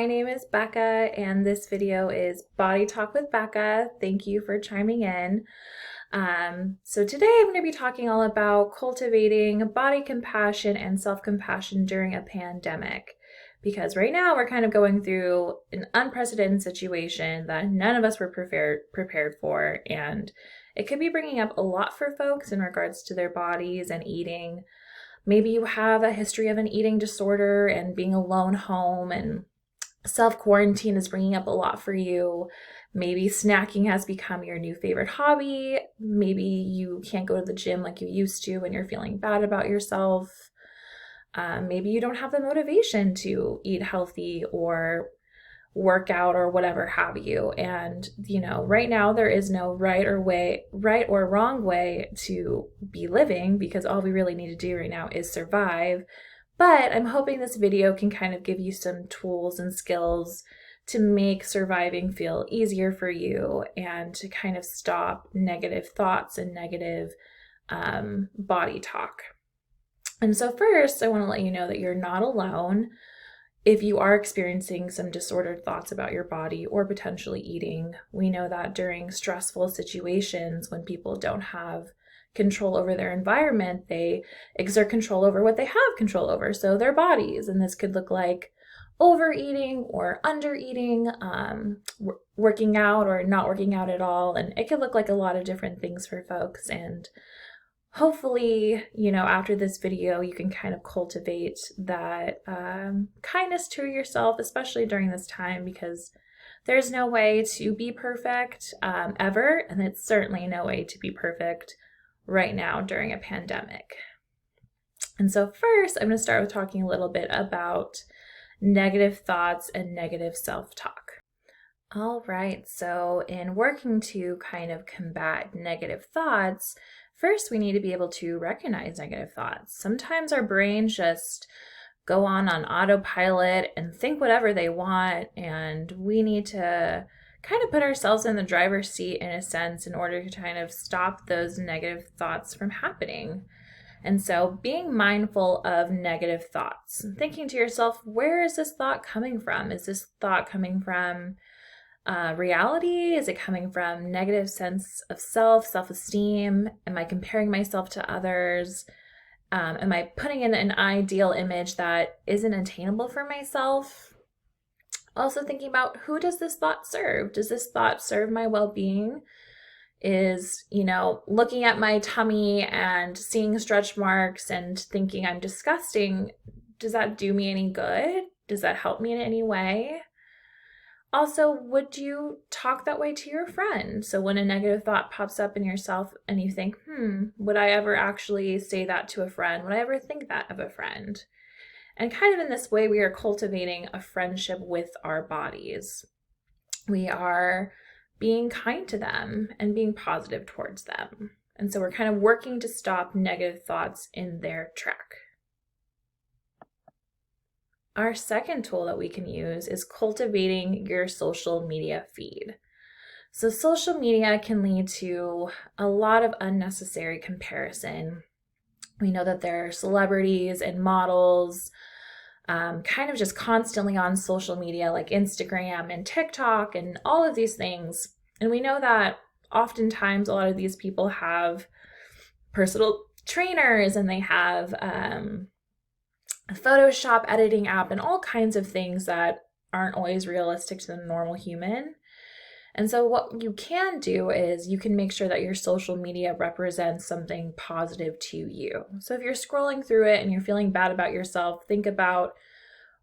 my name is Becca, and this video is Body Talk with Becca. Thank you for chiming in. So today I'm going to be talking all about cultivating body compassion and self-compassion during a pandemic. Because right now we're kind of going through an unprecedented situation that none of us were prepared for, and it could be bringing up a lot for folks in regards to their bodies and eating. Maybe you have a history of an eating disorder and being alone home, and self-quarantine is bringing up a lot for you. Maybe snacking has become your new favorite hobby. Maybe you can't go to the gym like you used to and you're feeling bad about yourself. Maybe you don't have the motivation to eat healthy or work out or whatever have you. And, right now there is no right or wrong way to be living, because all we really need to do right now is survive. But I'm hoping this video can kind of give you some tools and skills to make surviving feel easier for you and to kind of stop negative thoughts and negative body talk. And so first, I want to let you know that you're not alone. If you are experiencing some disordered thoughts about your body or potentially eating, we know that during stressful situations when people don't have control over their environment, they exert control over what they have control over, so their bodies. And this could look like overeating or undereating, working out or not working out at all. And it could look like a lot of different things for folks. And hopefully, after this video, you can kind of cultivate that kindness to yourself, especially during this time, because there's no way to be perfect ever. And it's certainly no way to be perfect right now during a pandemic. And so first, I'm going to start with talking a little bit about negative thoughts and negative self-talk. All right, so in working to kind of combat negative thoughts, first we need to be able to recognize negative thoughts. Sometimes our brains just go on autopilot and think whatever they want, and we need to kind of put ourselves in the driver's seat in a sense in order to kind of stop those negative thoughts from happening. And so being mindful of negative thoughts, thinking to yourself, where is this thought coming from? Is this thought coming from reality? Is it coming from negative sense of self-esteem? Am I comparing myself to others? Am I putting in an ideal image that isn't attainable for myself? Also thinking about, who does this thought serve? Does this thought serve my well-being? Is, looking at my tummy and seeing stretch marks and thinking I'm disgusting, does that do me any good? Does that help me in any way? Also, would you talk that way to your friend? So when a negative thought pops up in yourself and you think, would I ever actually say that to a friend? Would I ever think that of a friend? And kind of in this way, we are cultivating a friendship with our bodies. We are being kind to them and being positive towards them. And so we're kind of working to stop negative thoughts in their track. Our second tool that we can use is cultivating your social media feed. So social media can lead to a lot of unnecessary comparison. We know that there are celebrities and models kind of just constantly on social media like Instagram and TikTok and all of these things. And we know that oftentimes a lot of these people have personal trainers and they have a Photoshop editing app and all kinds of things that aren't always realistic to the normal human. And so what you can do is you can make sure that your social media represents something positive to you. So if you're scrolling through it and you're feeling bad about yourself, think about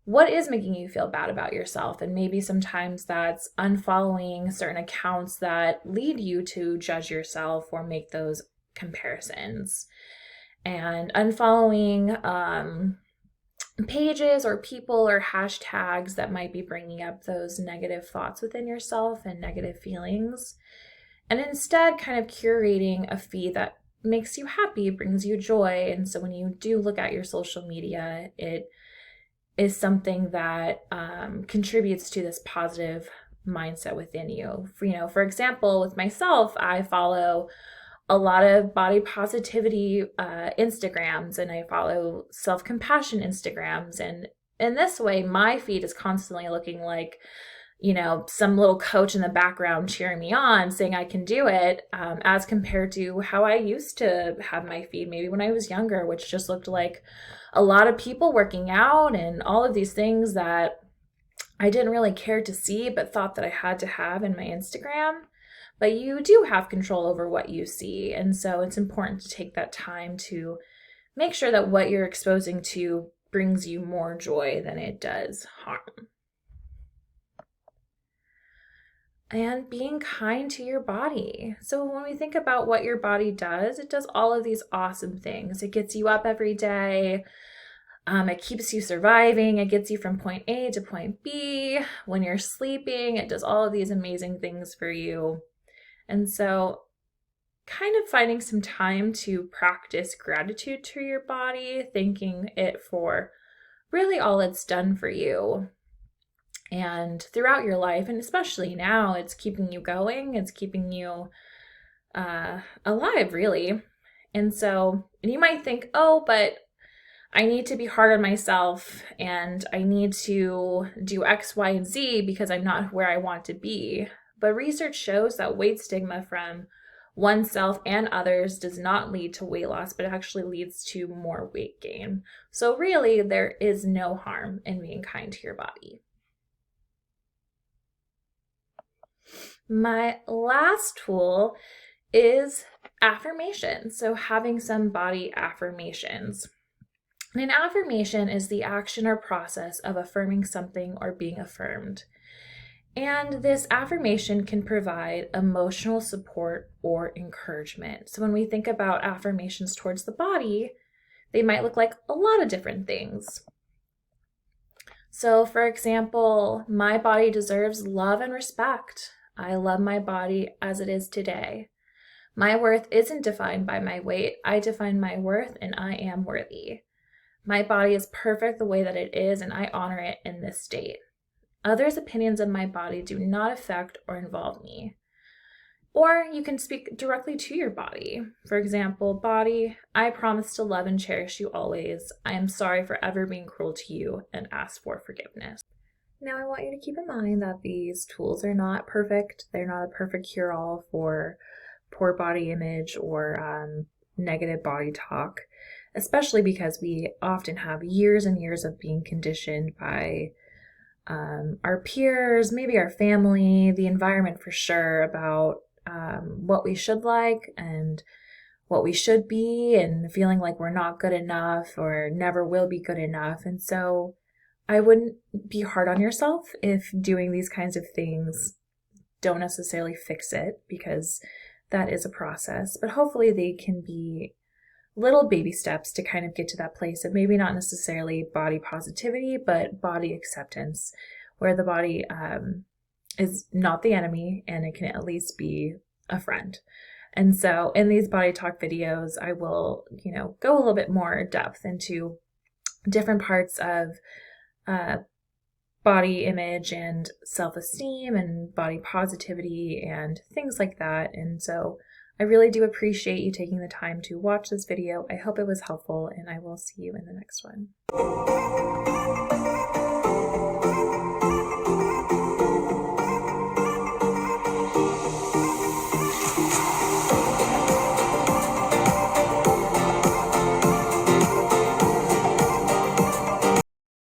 what is making you feel bad about yourself. And maybe sometimes that's unfollowing certain accounts that lead you to judge yourself or make those comparisons. And unfollowing pages or people or hashtags that might be bringing up those negative thoughts within yourself and negative feelings, and instead kind of curating a feed that makes you happy, brings you joy. And so when you do look at your social media, it is something that contributes to this positive mindset within you. For example, with myself, I follow a lot of body positivity Instagrams, and I follow self-compassion Instagrams, and in this way, my feed is constantly looking like, you know, some little coach in the background cheering me on, saying I can do it, as compared to how I used to have my feed maybe when I was younger, which just looked like a lot of people working out and all of these things that I didn't really care to see, but thought that I had to have in my Instagram. But you do have control over what you see. And so it's important to take that time to make sure that what you're exposing to brings you more joy than it does harm. And being kind to your body. So when we think about what your body does, it does all of these awesome things. It gets you up every day. It keeps you surviving. It gets you from point A to point B. When you're sleeping, it does all of these amazing things for you. And so kind of finding some time to practice gratitude to your body, thanking it for really all it's done for you. And throughout your life, and especially now, it's keeping you going. It's keeping you alive, really. And so, and you might think, oh, but I need to be hard on myself and I need to do X, Y, and Z because I'm not where I want to be. But research shows that weight stigma from oneself and others does not lead to weight loss, but actually leads to more weight gain. So really, there is no harm in being kind to your body. My last tool is affirmation. So having some body affirmations. And an affirmation is the action or process of affirming something or being affirmed. And this affirmation can provide emotional support or encouragement. So when we think about affirmations towards the body, they might look like a lot of different things. So for example, my body deserves love and respect. I love my body as it is today. My worth isn't defined by my weight. I define my worth and I am worthy. My body is perfect the way that it is and I honor it in this state. Others' opinions of my body do not affect or involve me. Or you can speak directly to your body. For example, body, I promise to love and cherish you always. I am sorry for ever being cruel to you and ask for forgiveness. Now, I want you to keep in mind that these tools are not perfect. They're not a perfect cure-all for poor body image or negative body talk, especially because we often have years and years of being conditioned by our peers, maybe our family, the environment for sure, about what we should like and what we should be, and feeling like we're not good enough or never will be good enough. And so I wouldn't be hard on yourself if doing these kinds of things don't necessarily fix it, because that is a process. But hopefully they can be little baby steps to kind of get to that place of maybe not necessarily body positivity, but body acceptance, where the body is not the enemy and it can at least be a friend. And so in these body talk videos, I will, go a little bit more depth into different parts of body image and self-esteem and body positivity and things like that. And so I really do appreciate you taking the time to watch this video. I hope it was helpful, and I will see you in the next one.